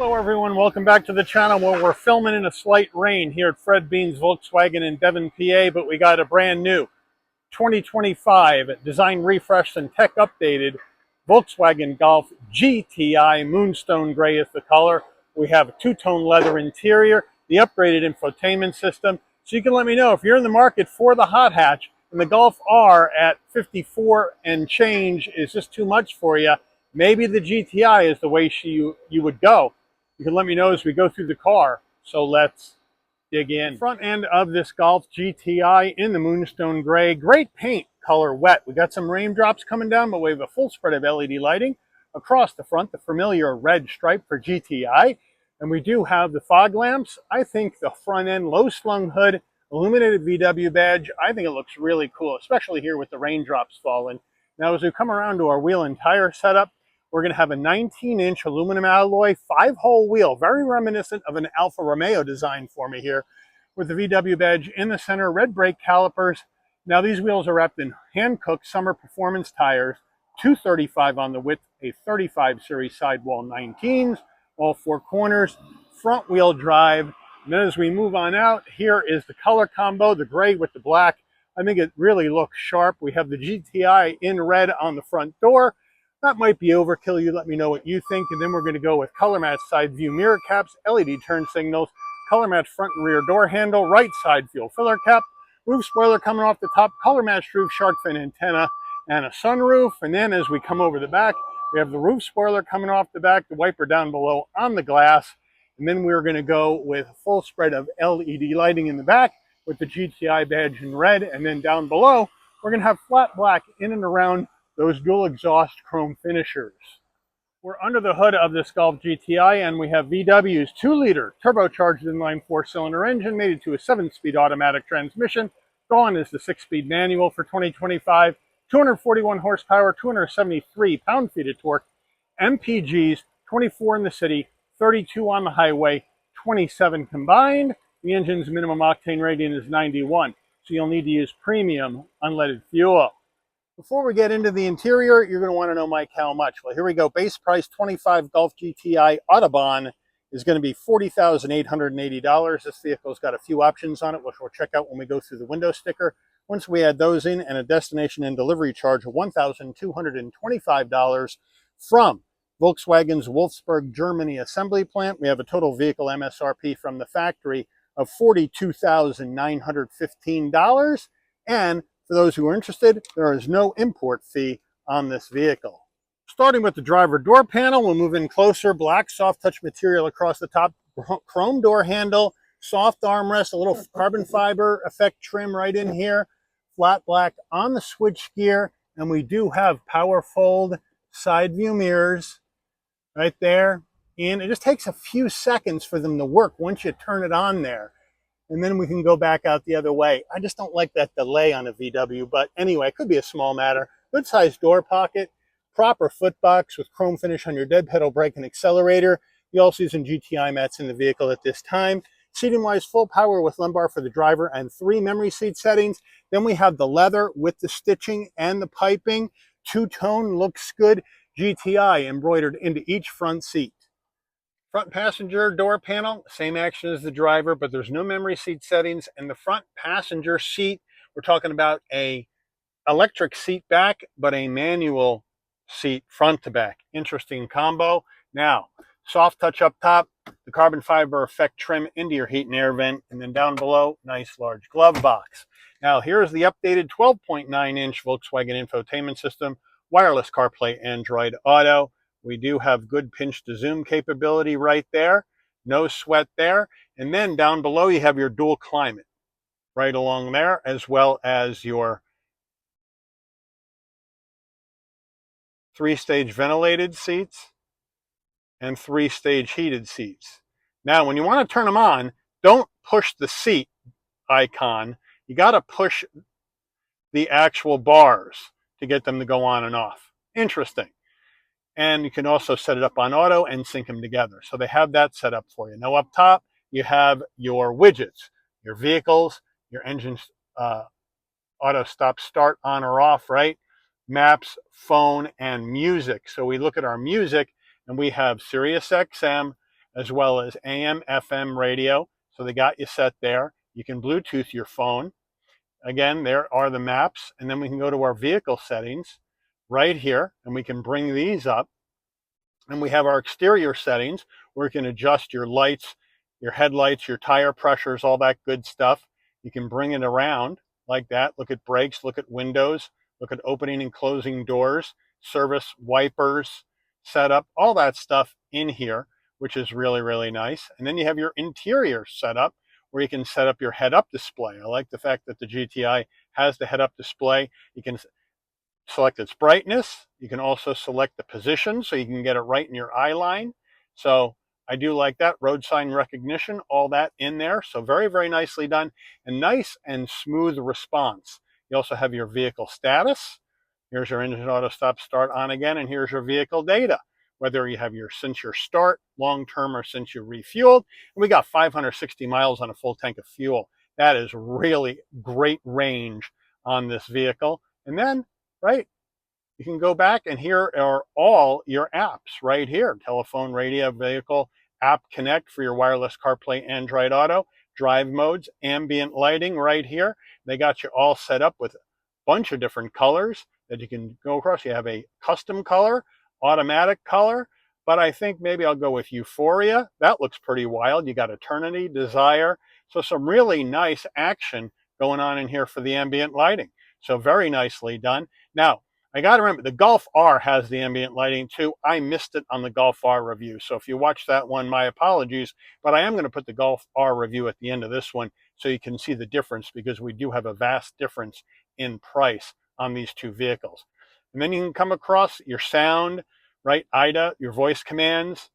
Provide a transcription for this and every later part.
Hello everyone, welcome back to the channel. Well, we're filming in a slight rain here at Fred Beans Volkswagen in Devon, PA, but we got a brand new 2025 design refreshed and tech updated Volkswagen Golf GTI. Moonstone gray is the color. We have a two-tone leather interior, the upgraded infotainment system. So you can let me know if you're in the market for the hot hatch and the Golf R at 54 and change is just too much for you. Maybe the GTI is the way you would go. You can let me know as we go through the car. So let's dig in. Front end of this Golf GTI in the Moonstone Gray. Great paint, color wet. We got some raindrops coming down, but we have a full spread of LED lighting across the front, the familiar red stripe for GTI. And we do have the fog lamps. I think the front end low slung hood, illuminated VW badge. I think it looks really cool, especially here with the raindrops falling. Now, as we come around to our wheel and tire setup, we're going to have a 19-inch aluminum alloy, 5-hole wheel, very reminiscent of an Alfa Romeo design for me here, with the VW badge in the center, red brake calipers. Now these wheels are wrapped in hand-cooked summer performance tires, 235 on the width, a 35 series sidewall 19s, all four corners, front wheel drive. And then as we move on out, here is the color combo, the gray with the black. I think it really looks sharp. We have the GTI in red on the front door. That might be overkill. You let me know what you think. And then we're going to go with color match side view mirror caps, LED turn signals, color match front and rear door handle, right side fuel filler cap, roof spoiler coming off the top, color matched roof, shark fin antenna, and a sunroof. And then as we come over the back, we have the roof spoiler coming off the back, the wiper down below on the glass. And then we're going to go with a full spread of LED lighting in the back with the GTI badge in red. And then down below, we're going to have flat black in and around those dual exhaust chrome finishers. We're under the hood of this Golf GTI and we have VW's 2-liter turbocharged inline 4-cylinder engine mated to a 7-speed automatic transmission. Gone is the 6-speed manual for 2025. 241 horsepower, 273 pound-feet of torque. MPGs, 24 in the city, 32 on the highway, 27 combined. The engine's minimum octane rating is 91, so you'll need to use premium unleaded fuel. Before we get into the interior, you're going to want to know, Mike, how much? Well, here we go. Base price 25 Golf GTI Autobahn is going to be $40,880. This vehicle's got a few options on it, which we'll check out when we go through the window sticker. Once we add those in, and a destination and delivery charge of $1,225 from Volkswagen's Wolfsburg, Germany assembly plant, we have a total vehicle MSRP from the factory of $42,915. And for those who are interested, there is no import fee on this vehicle. Starting with the driver door panel, we'll move in closer. Black soft touch material across the top, chrome door handle, soft armrest, a little carbon fiber effect trim right in here, flat black on the switch gear, and we do have power fold side view mirrors right there. And it just takes a few seconds for them to work once you turn it on there. And then we can go back out the other way. I just don't like that delay on a VW, but anyway, it could be a small matter. Good sized door pocket, proper foot box with chrome finish on your dead pedal brake and accelerator. You also using GTI mats in the vehicle at this time. Seating wise, full power with lumbar for the driver and 3 memory seat settings. Then we have the leather with the stitching and the piping. Two-tone, looks good. GTI embroidered into each front seat. Front passenger door panel, same action as the driver, but there's no memory seat settings. And the front passenger seat, we're talking about a electric seat back, but a manual seat front to back. Interesting combo. Now, soft touch up top, the carbon fiber effect trim into your heat and air vent, and then down below, nice large glove box. Now, here's the updated 12.9-inch Volkswagen infotainment system, wireless CarPlay, Android Auto. We do have good pinch to zoom capability right there. No sweat there. And then down below, you have your dual climate right along there, as well as your 3-stage ventilated seats and 3-stage heated seats. Now, when you want to turn them on, don't push the seat icon. You got to push the actual bars to get them to go on and off. Interesting. And you can also set it up on auto and sync them together. So they have that set up for you. Now up top, you have your widgets, your vehicles, your engine auto stop start on or off, right? Maps, phone, and music. So we look at our music and we have Sirius XM, as well as AM, FM radio. So they got you set there. You can Bluetooth your phone. Again, there are the maps, and then we can go to our vehicle settings right here, and we can bring these up. And we have our exterior settings where you can adjust your lights, your headlights, your tire pressures, all that good stuff. You can bring it around like that. Look at brakes, look at windows, look at opening and closing doors, service wipers, setup, all that stuff in here, which is really, really nice. And then you have your interior setup where you can set up your head-up display. I like the fact that the GTI has the head-up display. You can select its brightness. You can also select the position so you can get it right in your eye line. So I do like that. Road sign recognition, all that in there. So very, very nicely done and nice and smooth response. You also have your vehicle status. Here's your engine auto stop start on again, and here's your vehicle data. Whether you have your since your start, long term, or since you refueled. And we got 560 miles on a full tank of fuel. That is really great range on this vehicle. And then right, you can go back and here are all your apps right here. Telephone, radio, vehicle, app connect for your wireless CarPlay, Android Auto, drive modes, ambient lighting right here. They got you all set up with a bunch of different colors that you can go across. You have a custom color, automatic color, but I think maybe I'll go with Euphoria. That looks pretty wild. You got Eternity, Desire. So some really nice action going on in here for the ambient lighting. So very nicely done. Now, I got to remember, the Golf R has the ambient lighting too. I missed it on the Golf R review. So if you watch that one, my apologies. But I am going to put the Golf R review at the end of this one so you can see the difference, because we do have a vast difference in price on these two vehicles. And then you can come across your sound, right? IDA, your voice commands.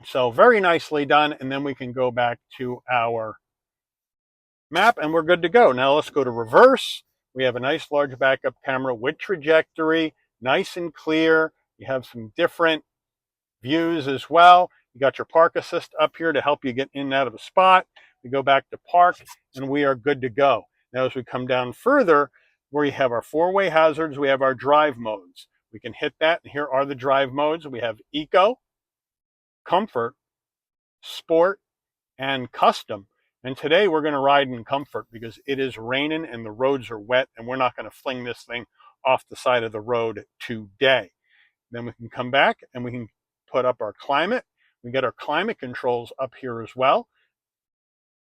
So very nicely done. And then we can go back to our map and we're good to go. Now let's go to reverse. We have a nice large backup camera with trajectory, nice and clear. You have some different views as well. You got your park assist up here to help you get in and out of a spot. We go back to park and we are good to go. Now as we come down further, where you have our four-way hazards, we have our drive modes. We can hit that, and here are the drive modes. We have Eco, Comfort, Sport, and Custom. And today we're going to ride in Comfort because it is raining and the roads are wet, and we're not going to fling this thing off the side of the road today. Then we can come back and we can put up our climate. We get our climate controls up here as well.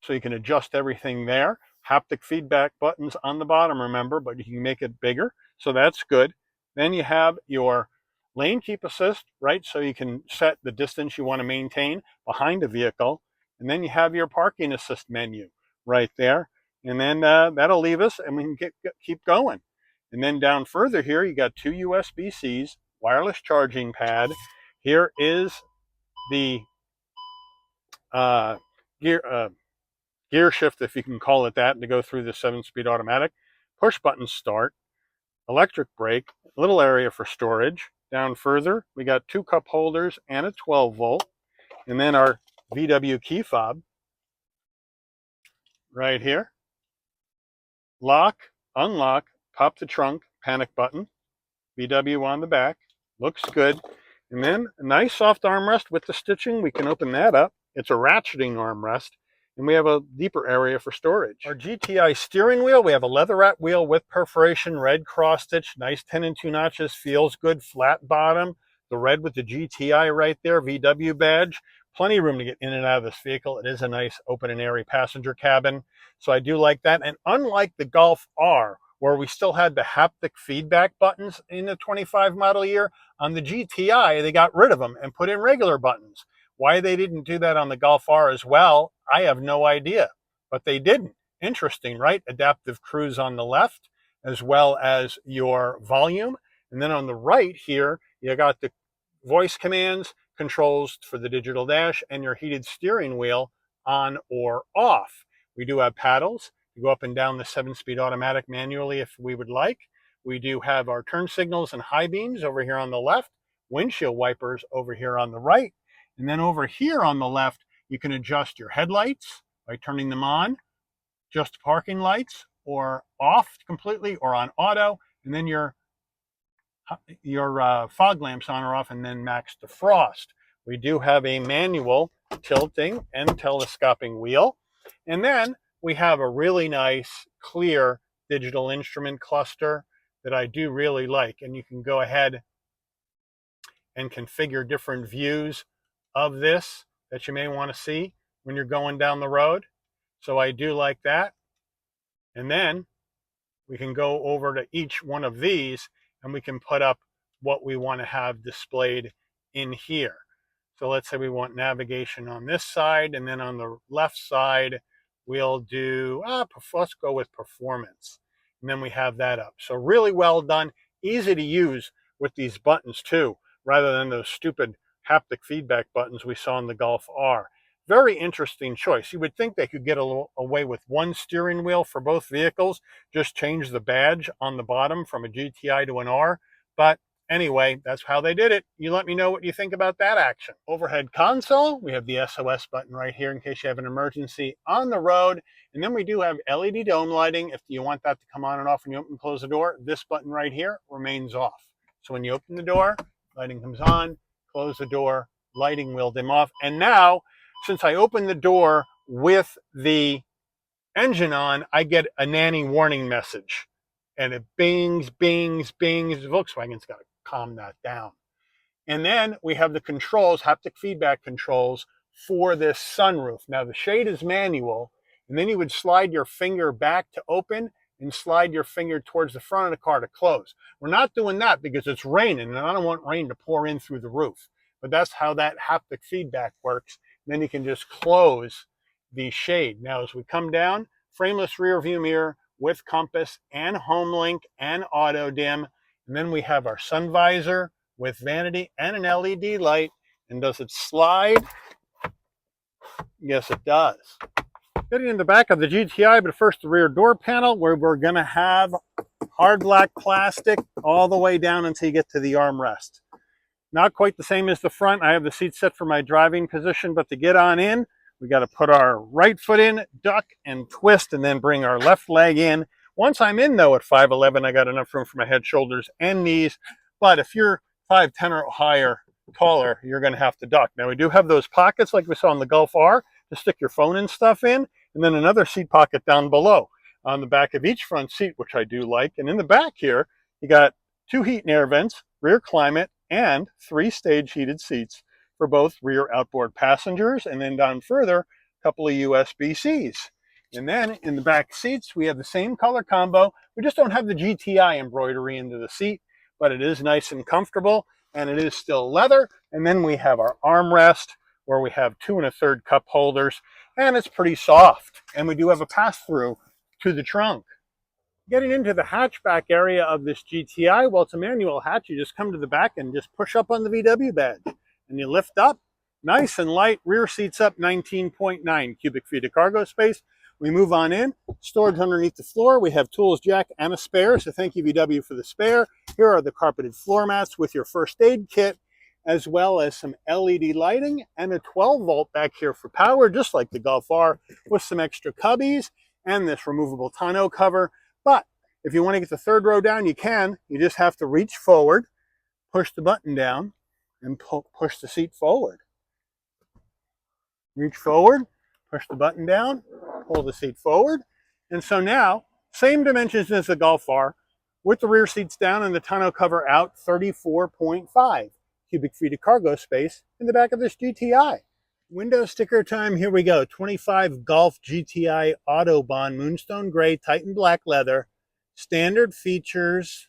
So you can adjust everything there. Haptic feedback buttons on the bottom, remember, but you can make it bigger. So that's good. Then you have your lane keep assist, right? So you can set the distance you want to maintain behind a vehicle. And then you have your parking assist menu right there. And then that'll leave us and we can keep going. And then down further here, you got two USB-Cs, wireless charging pad. Here is the gear shift, if you can call it that, to go through the 7-speed automatic. Push button start, electric brake, little area for storage. Down further, we got two cup holders and a 12 volt. And then our VW key fob right here. Lock, unlock, pop the trunk, panic button, VW on the back, looks good. And then a nice soft armrest with the stitching. We can open that up. It's a ratcheting armrest, and we have a deeper area for storage. Our GTI steering wheel, we have a leatherette wheel with perforation, red cross stitch, nice 10 and 2 notches, feels good, flat bottom, the red with the GTI right there, VW badge. Plenty of room to get in and out of this vehicle. It is a nice open and airy passenger cabin, so I do like that. And unlike the Golf R, where we still had the haptic feedback buttons in the 25 model year, on the GTI, they got rid of them and put in regular buttons. Why they didn't do that on the Golf R as well, I have no idea, but they didn't. Interesting, right? Adaptive cruise on the left, as well as your volume. And then on the right here, you got the voice commands, controls for the digital dash, and your heated steering wheel on or off. We do have paddles. You go up and down the 7-speed automatic manually if we would like. We do have our turn signals and high beams over here on the left, windshield wipers over here on the right. And then over here on the left, you can adjust your headlights by turning them on, just parking lights, or off completely, or on auto, and then your fog lamps on or off, and then max defrost. We do have a manual tilting and telescoping wheel. And then we have a really nice, clear digital instrument cluster that I do really like. And you can go ahead and configure different views of this that you may want to see when you're going down the road. So I do like that. And then we can go over to each one of these and we can put up what we want to have displayed in here. So let's say we want navigation on this side, and then on the left side, we'll do, let's go with performance. And then we have that up. So really well done, easy to use with these buttons too, rather than those stupid haptic feedback buttons we saw in the Golf R. Very interesting choice. You would think they could get a little away with one steering wheel for both vehicles, just change the badge on the bottom from a GTI to an R. But anyway, that's how they did it. You let me know what you think about that action. Overhead console, we have the SOS button right here in case you have an emergency on the road. And then we do have LED dome lighting. If you want that to come on and off when you open and close the door, this button right here remains off. So when you open the door, lighting comes on, close the door, lighting will dim off. And now, since I opened the door with the engine on, I get a nanny warning message. And it bings, bings, bings. Volkswagen's got to calm that down. And then we have the controls, haptic feedback controls for this sunroof. Now the shade is manual, and then you would slide your finger back to open and slide your finger towards the front of the car to close. We're not doing that because it's raining, and I don't want rain to pour in through the roof. But that's how that haptic feedback works. Then you can just close the shade. Now as we come down, frameless rear view mirror with compass and home link and auto dim. And then we have our sun visor with vanity and an LED light. And does it slide? Yes, it does. Getting in the back of the GTI, but first the rear door panel, where we're going to have hard black plastic all the way down until you get to the armrest. Not quite the same as the front. I have the seat set for my driving position, but to get on in, we got to put our right foot in, duck and twist, and then bring our left leg in. Once I'm in, though, at 5'11", I got enough room for my head, shoulders, and knees. But if you're 5'10" or higher, taller, you're going to have to duck. Now, we do have those pockets like we saw in the Golf R to stick your phone and stuff in, and then another seat pocket down below on the back of each front seat, which I do like. And in the back here, you got 2 heat and air vents, rear climate, and 3 stage heated seats for both rear outboard passengers. And then down further, a couple of USB-Cs. And then in the back seats, we have the same color combo. We just don't have the GTI embroidery into the seat, but it is nice and comfortable, and it is still leather. And then we have our armrest, where we have 2 1/3 cup holders, and it's pretty soft. And we do have a pass-through to the trunk. Getting into the hatchback area of this GTI, well, it's a manual hatch. You just come to the back and just push up on the VW badge, and you lift up, nice and light. Rear seats up, 19.9 cubic feet of cargo space. We move on in, storage underneath the floor. We have tools jack and a spare, so thank you VW for the spare. Here are the carpeted floor mats with your first aid kit, as well as some LED lighting and a 12-volt back here for power, just like the Golf R, with some extra cubbies and this removable tonneau cover. But if you want to get the third row down, you can. You just have to reach forward, push the button down, and push the seat forward. Reach forward, push the button down, pull the seat forward. And so now, same dimensions as the Golf R, with the rear seats down and the tonneau cover out, 34.5 cubic feet of cargo space in the back of this GTI. Window sticker time, here we go. 25 Golf GTI Autobahn, Moonstone Gray, Titan Black Leather. Standard features.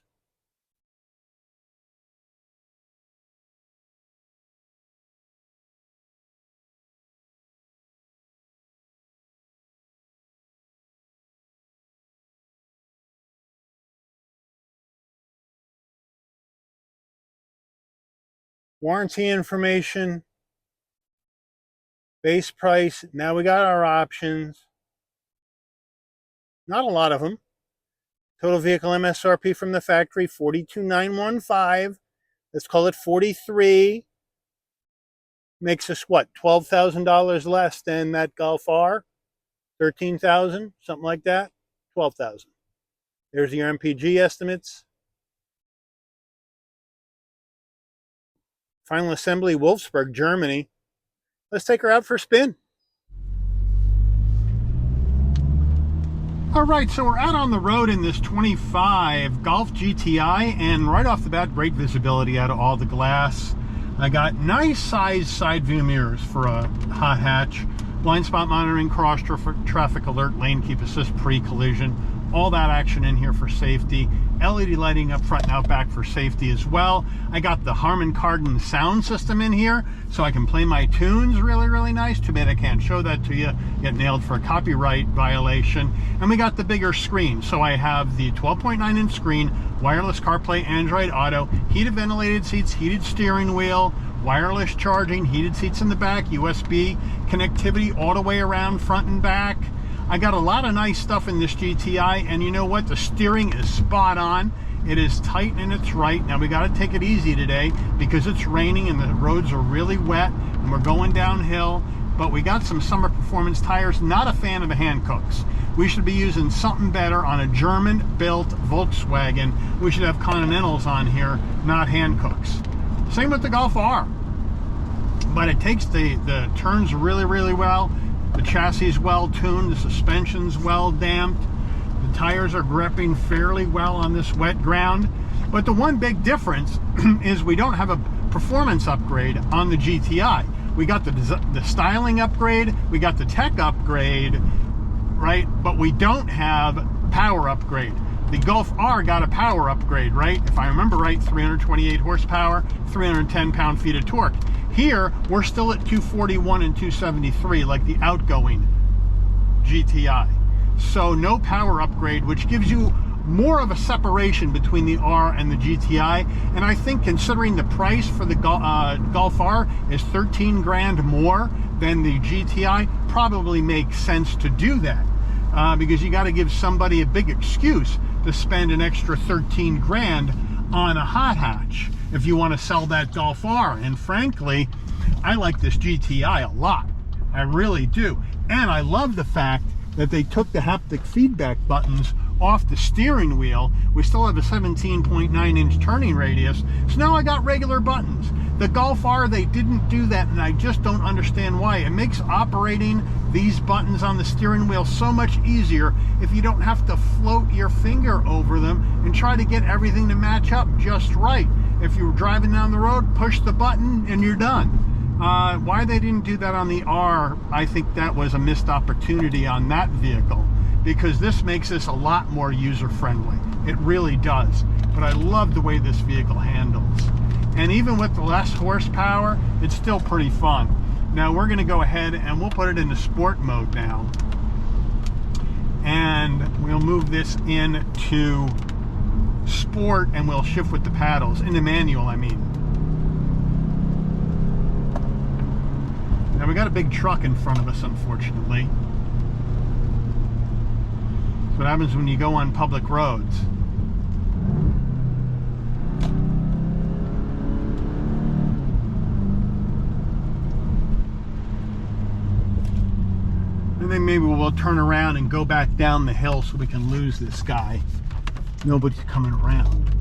Warranty information. Base price. Now we got our options. Not a lot of them. Total vehicle MSRP from the factory, $42,915. Let's call it 43. Makes us what? $12,000 less than that Golf R? 13,000, something like that. 12,000. There's your MPG estimates. Final assembly, Wolfsburg, Germany. Let's take her out for a spin. All right, so we're out on the road in this 25 Golf GTI, and right off the bat, great visibility out of all the glass. I got nice sized side view mirrors for a hot hatch, blind spot monitoring, cross traffic alert, lane keep assist, pre-collision, all that action in here for safety. LED lighting up front and out back for safety as well. I got the Harman Kardon sound system in here, so I can play my tunes really nice. Too bad I can't show that to you. Get nailed for a copyright violation. And we got the bigger screen. So I have the 12.9-inch screen, wireless CarPlay, Android Auto, heated ventilated seats, heated steering wheel, wireless charging, heated seats in the back, USB connectivity all the way around front and back. I got a lot of nice stuff in this GTI, and you know what? The steering is spot on. It is tight and it's right. Now we got to take it easy today because it's raining and the roads are really wet and we're going downhill, but we got some summer performance tires. Not a fan of the Hancooks. We should be using something better on a German-built Volkswagen. We should have Continentals on here, not Hancooks. Same with the Golf R. But it takes the turns really well. The chassis is well tuned, the suspension's well damped, the tires are gripping fairly well on this wet ground. But the one big difference is we don't have a performance upgrade on the GTI. We got the styling upgrade, we got the tech upgrade, right? But we don't have power upgrade. The Golf R got a power upgrade, right? If I remember right, 328 horsepower, 310 pound-feet of torque. Here, we're still at 241 and 273, like the outgoing GTI. So no power upgrade, which gives you more of a separation between the R and the GTI. And I think considering the price for the Golf R is 13 grand more than the GTI, probably makes sense to do that. Because you got to give somebody a big excuse to spend an extra 13 grand on a hot hatch if you want to sell that Golf R. And frankly, I like this GTI a lot. I really do. And I love the fact that they took the haptic feedback buttons off the steering wheel. We still have a 17.9-inch turning radius, so now I got regular buttons. The Golf R, they didn't do that, and I just don't understand why. It makes operating these buttons on the steering wheel so much easier if you don't have to float your finger over them and try to get everything to match up just right. If you're driving down the road, push the button and you're done. Why they didn't do that on the R, I think that was a missed opportunity on that vehicle, because this makes this a lot more user-friendly. It really does. But I love the way this vehicle handles. And even with the less horsepower, it's still pretty fun. Now we're gonna go ahead and we'll put it into sport mode now. And we'll move this into sport and we'll shift with the paddles, into manual I mean. Now we got a big truck in front of us, unfortunately. That's what happens when you go on public roads. And then maybe we'll turn around and go back down the hill so we can lose this guy. Nobody's coming around.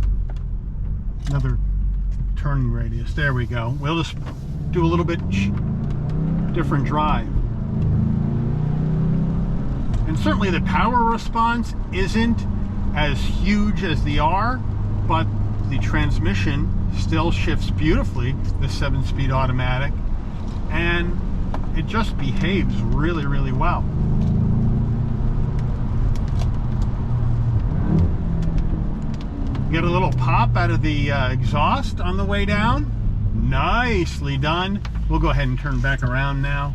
Another turning radius. There we go. We'll just do a little bit different drive. And certainly the power response isn't as huge as the R, but the transmission still shifts beautifully, the 7-speed automatic, and it just behaves really well. Get a little pop out of the exhaust on the way down. Nicely done. We'll go ahead and turn back around now,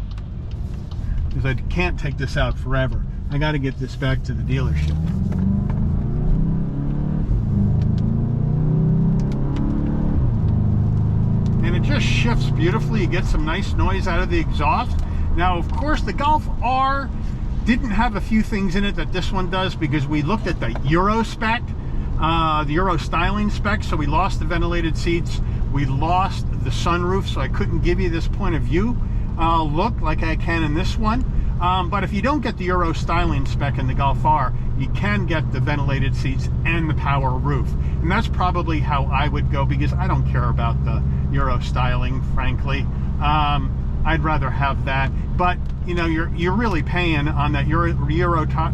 because I can't take this out forever. I got to get this back to the dealership. And it just shifts beautifully. You get some nice noise out of the exhaust. Now, of course, the Golf R didn't have a few things in it that this one does, because we looked at the Euro spec, the Euro styling spec, so we lost the ventilated seats, we lost the sunroof, so I couldn't give you this point of view look like I can in this one. But if you don't get the Euro styling spec in the Golf R, you can get the ventilated seats and the power roof. And that's probably how I would go, because I don't care about the Euro styling, frankly. I'd rather have that. But you know, you're really paying on that Euro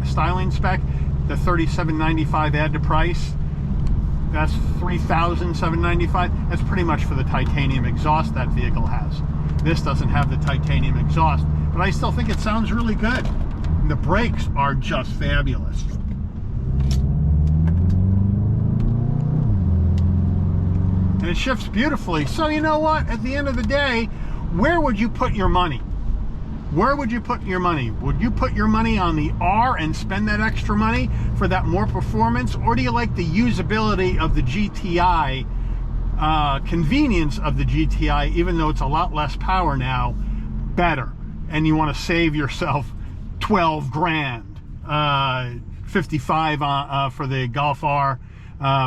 styling spec, the $3,795 add to price. That's $3,795. That's pretty much for the titanium exhaust that vehicle has. This doesn't have the titanium exhaust, but I still think it sounds really good. And the brakes are just fabulous. And it shifts beautifully. So you know what? At the end of the day, where would you put your money? Where would you put your money? Would you put your money on the R and spend that extra money for that more performance? Or do you like the usability of the GTI, convenience of the GTI, even though it's a lot less power now, better? And you want to save yourself 12 grand, 55 for the Golf R,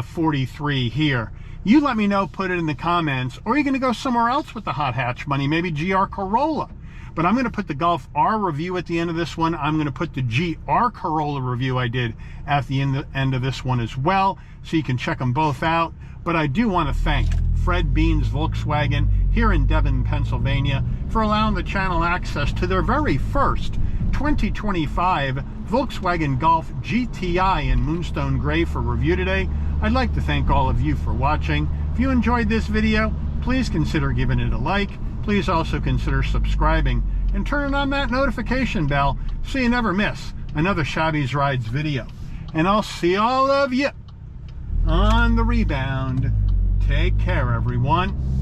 43 here. You let me know, put it in the comments, or you're going to go somewhere else with the hot hatch money, maybe GR Corolla. But I'm going to put the Golf R review at the end of this one. I'm going to put the GR Corolla review I did at the end of this one as well, so you can check them both out. But I do want to thank Fred Beans Volkswagen here in Devon, Pennsylvania, for allowing the channel access to their very first 2025 Volkswagen Golf GTI in Moonstone Gray for review today. I'd like to thank all of you for watching. If you enjoyed this video, please consider giving it a like. Please also consider subscribing and turning on that notification bell so you never miss another Shabby's Rides video. And I'll see all of you on the rebound. Take care, everyone.